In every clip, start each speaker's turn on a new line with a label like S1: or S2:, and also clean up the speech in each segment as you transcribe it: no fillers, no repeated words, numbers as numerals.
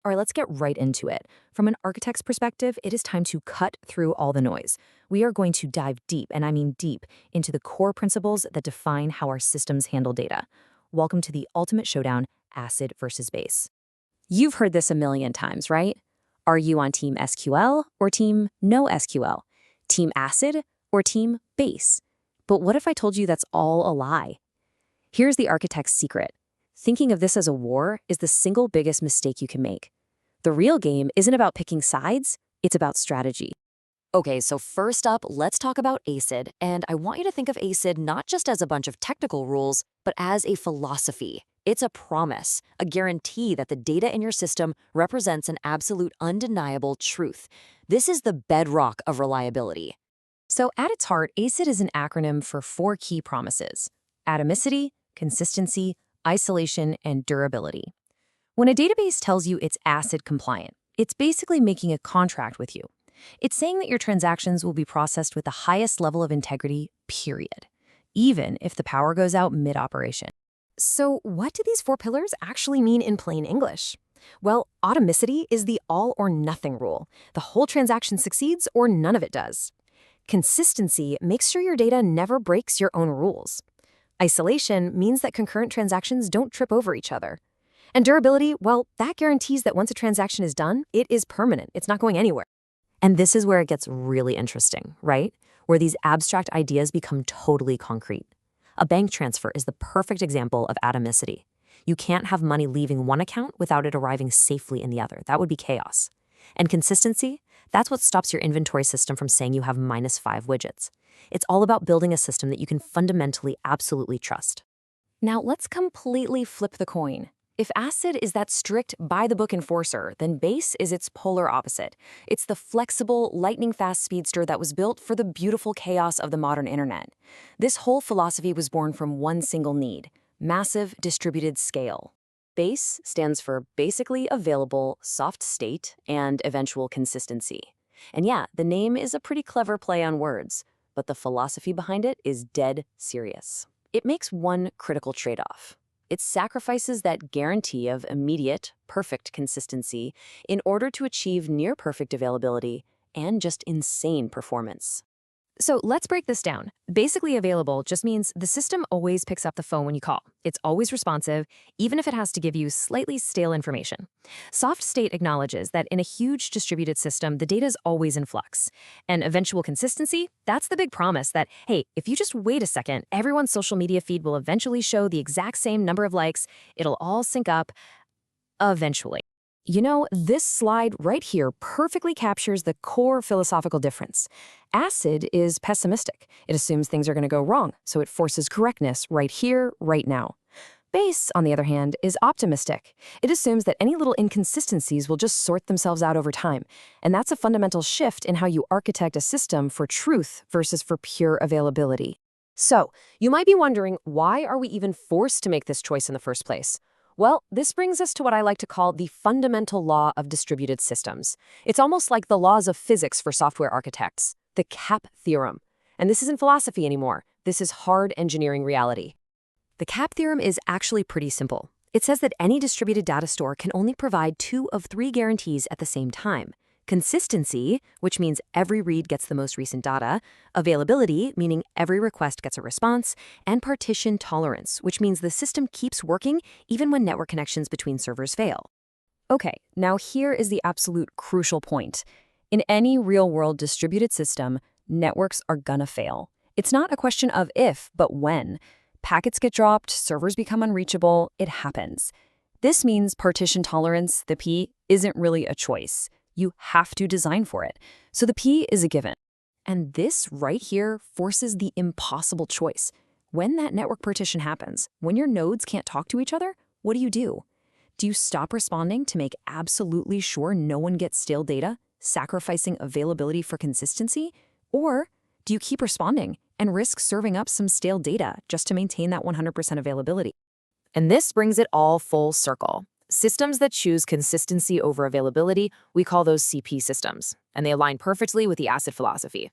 S1: All right, let's get right into it. From an architect's perspective, it is time to cut through all the noise. We are going to dive deep, and I mean deep, into the core principles that define how our systems handle data. Welcome to the ultimate showdown, acid versus base. You've heard this a million times, right? Are you on team SQL or team no SQL? Team acid or team base? But what if I told you that's all a lie? Here's the architect's secret. Thinking of this as a war is the single biggest mistake you can make. The real game isn't about picking sides, it's about strategy. Okay, so first up, let's talk about ACID, and I want you to think of ACID not just as a bunch of technical rules, but as a philosophy. It's a promise, a guarantee that the data in your system represents an absolute undeniable truth. This is the bedrock of reliability. So at its heart, ACID is an acronym for four key promises: atomicity, consistency, isolation, and durability. When a database tells you it's ACID compliant, it's basically making a contract with you. It's saying that your transactions will be processed with the highest level of integrity, period, even if the power goes out mid-operation. So what do these four pillars actually mean in plain English? Well, atomicity is the all-or-nothing rule. The whole transaction succeeds or none of it does. Consistency makes sure your data never breaks your own rules. Isolation means that concurrent transactions don't trip over each other. And durability, well, that guarantees that once a transaction is done, it is permanent. It's not going anywhere. And this is where it gets really interesting, right? Where these abstract ideas become totally concrete. A bank transfer is the perfect example of atomicity. You can't have money leaving one account without it arriving safely in the other. That would be chaos. And consistency, that's what stops your inventory system from saying you have -5 widgets. It's all about building a system that you can fundamentally absolutely trust. Now let's completely flip the coin. If ACID is that strict, by-the-book enforcer, then base is its polar opposite. It's the flexible, lightning-fast speedster that was built for the beautiful chaos of the modern internet. This whole philosophy was born from one single need: massive distributed scale. Base stands for basically available, soft state, and eventual consistency. And yeah, the name is a pretty clever play on words, but the philosophy behind it is dead serious. It makes one critical trade-off. It sacrifices that guarantee of immediate, perfect consistency in order to achieve near-perfect availability and just insane performance. So let's break this down. Basically available just means the system always picks up the phone when you call. It's always responsive, even if it has to give you slightly stale information. Soft state acknowledges that in a huge distributed system, the data is always in flux. And eventual consistency, that's the big promise that, hey, if you just wait a second, everyone's social media feed will eventually show the exact same number of likes. It'll all sync up eventually. You know, this slide right here perfectly captures the core philosophical difference. ACID is pessimistic. It assumes things are going to go wrong, so it forces correctness right here, right now. Base, on the other hand, is optimistic. It assumes that any little inconsistencies will just sort themselves out over time. And that's a fundamental shift in how you architect a system for truth versus for pure availability. So, you might be wondering, why are we even forced to make this choice in the first place? Well, this brings us to what I like to call the fundamental law of distributed systems. It's almost like the laws of physics for software architects, the CAP Theorem. And this isn't philosophy anymore. This is hard engineering reality. The CAP Theorem is actually pretty simple. It says that any distributed data store can only provide 2 of 3 guarantees at the same time. Consistency, which means every read gets the most recent data, availability, meaning every request gets a response, and partition tolerance, which means the system keeps working even when network connections between servers fail. Okay, now here is the absolute crucial point. In any real-world distributed system, networks are gonna fail. It's not a question of if, but when. Packets get dropped, servers become unreachable, it happens. This means partition tolerance, the P, isn't really a choice. You have to design for it. So the P is a given. And this right here forces the impossible choice. When that network partition happens, when your nodes can't talk to each other, what do? Do you stop responding to make absolutely sure no one gets stale data, sacrificing availability for consistency? Or do you keep responding and risk serving up some stale data just to maintain that 100% availability? And this brings it all full circle. Systems that choose consistency over availability, we call those CP systems, and they align perfectly with the ACID philosophy.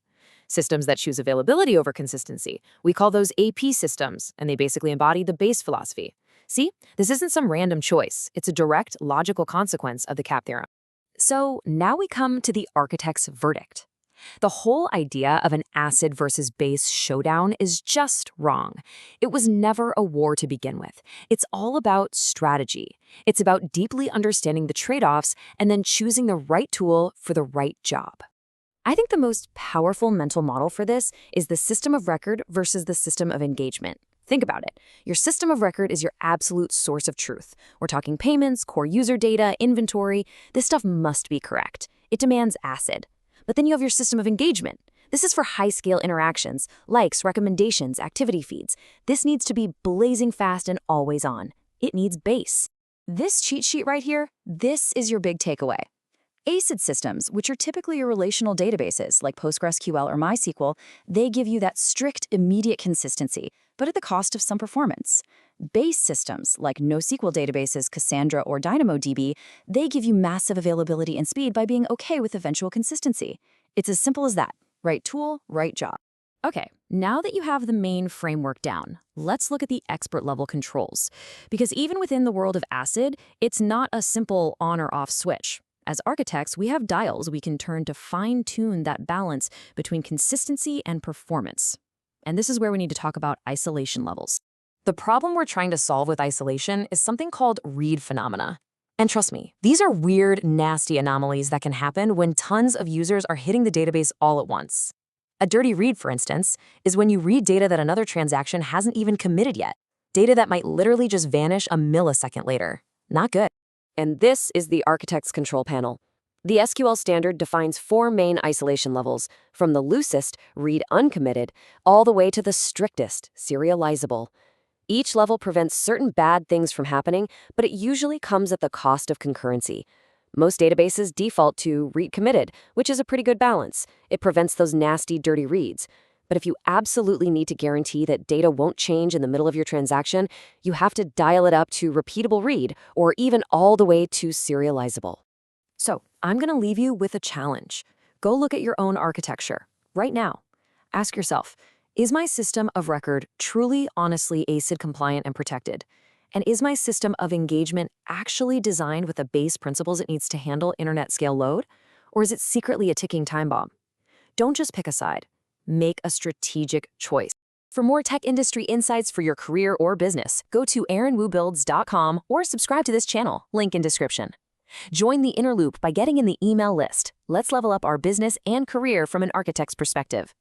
S1: Systems that choose availability over consistency, we call those AP systems, and they basically embody the base philosophy. See, this isn't some random choice. It's a direct, logical consequence of the CAP theorem. So now we come to the architect's verdict. The whole idea of an acid versus base showdown is just wrong. It was never a war to begin with. It's all about strategy. It's about deeply understanding the trade-offs and then choosing the right tool for the right job. I think the most powerful mental model for this is the system of record versus the system of engagement. Think about it. Your system of record is your absolute source of truth. We're talking payments, core user data, inventory. This stuff must be correct. It demands acid. But then you have your system of engagement. This is for high-scale interactions, likes, recommendations, activity feeds. This needs to be blazing fast and always on. It needs base. This cheat sheet right here, this is your big takeaway. ACID systems, which are typically your relational databases like PostgreSQL or MySQL, they give you that strict, immediate consistency, but at the cost of some performance. Base systems like NoSQL databases, Cassandra or DynamoDB, they give you massive availability and speed by being okay with eventual consistency. It's as simple as that. Right tool, right job. Okay, now that you have the main framework down, let's look at the expert-level controls. Because even within the world of ACID, it's not a simple on or off switch. As architects, we have dials we can turn to fine-tune that balance between consistency and performance. And this is where we need to talk about isolation levels. The problem we're trying to solve with isolation is something called read phenomena. And trust me, these are weird, nasty anomalies that can happen when tons of users are hitting the database all at once. A dirty read, for instance, is when you read data that another transaction hasn't even committed yet. Data that might literally just vanish a millisecond later. Not good. And this is the architect's control panel. The SQL standard defines 4 main isolation levels, from the loosest, read uncommitted, all the way to the strictest, serializable. Each level prevents certain bad things from happening, but it usually comes at the cost of concurrency. Most databases default to read committed, which is a pretty good balance. It prevents those nasty, dirty reads. But if you absolutely need to guarantee that data won't change in the middle of your transaction, you have to dial it up to repeatable read, or even all the way to serializable. So, I'm going to leave you with a challenge. Go look at your own architecture, right now. Ask yourself, is my system of record truly, honestly ACID compliant and protected? And is my system of engagement actually designed with the base principles it needs to handle internet scale load? Or is it secretly a ticking time bomb? Don't just pick a side. Make a strategic choice. For more tech industry insights for your career or business, go to aaronwubuilds.com or subscribe to this channel, link in description. Join the inner loop by getting in the email list. Let's level up our business and career from an architect's perspective.